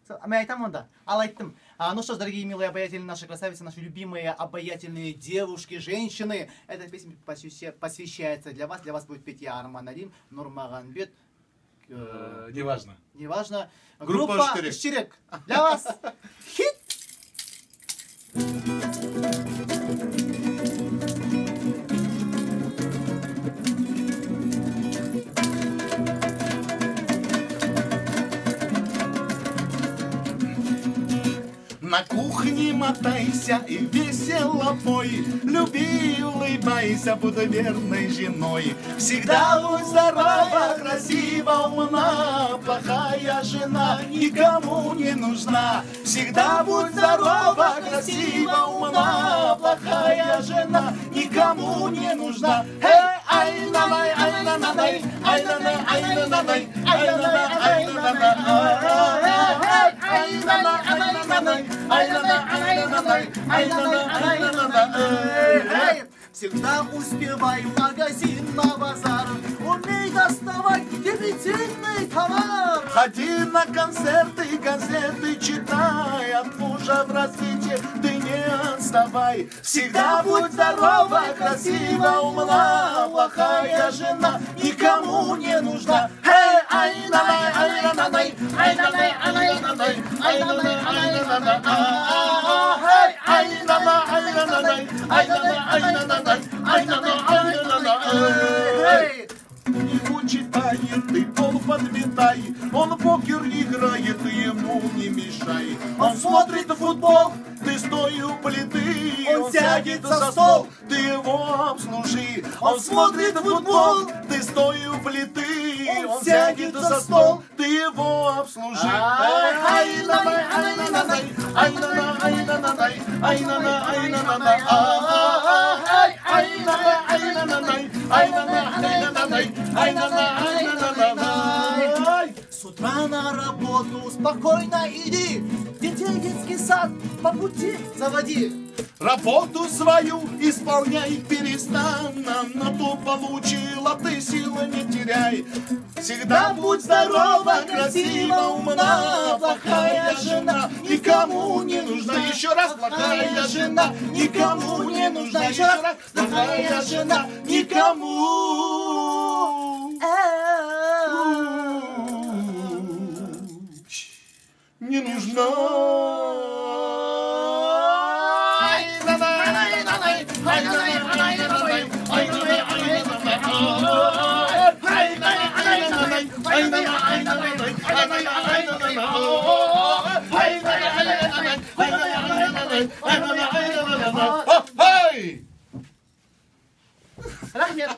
Ну что ж, дорогие милые обаятельные наши красавицы, наши любимые обаятельные девушки, женщины, эта песня посвящается для вас. Для вас будет петь я, Арман Алим, Нурмагомед. Неважно. Неважно. Группа Штерек. Для вас хит. На кухне мотайся и весело пой, люби и улыбайся, буду верной женой. Всегда будь здорова, красива, умна, плохая жена никому не нужна. Всегда будь здорова, красива, умна, плохая жена никому не нужна. Ай на най, ай на най, ай на най, ай на най, ай на най, ай на най, ай на най. Всегда успевай в магазин, на базар, умей доставать дебетильный товар. Ходи на концерты, газеты читай, от мужа в развитии ты не отставай. Всегда будь здорова, красива, умна, плохая жена никому не нужна. Ай на най, ай на най, ай на най, ай на най, ай на най, ай на най, ай на най, ай на най, ай на най, ай на най, ай на най, ай на най. Книгу читает, ты пол подметай, он в покер играет, ты ему не мешай. Он смотрит футбол, ты стой у плиты, он сядет за стол, ты его обслужи. Он смотрит футбол, ты стой у плиты, он сядет за стол, ты его обслужи. Ай на най, ай на най, ай на най, ай на най, ай на най, ай на най, ай на най, ай на най, ай на най, ай на най. С утра на работу спокойно иди, детей детский сад по пути заводи. Работу свою исполняй перестанно, на то получила ты силы не теряй. Всегда будь здорова, красива, умна, плохая жена никому не нужна. Еще раз, плохая жена никому не нужна. Еще раз, плохая жена никому не нужна. Рахмет.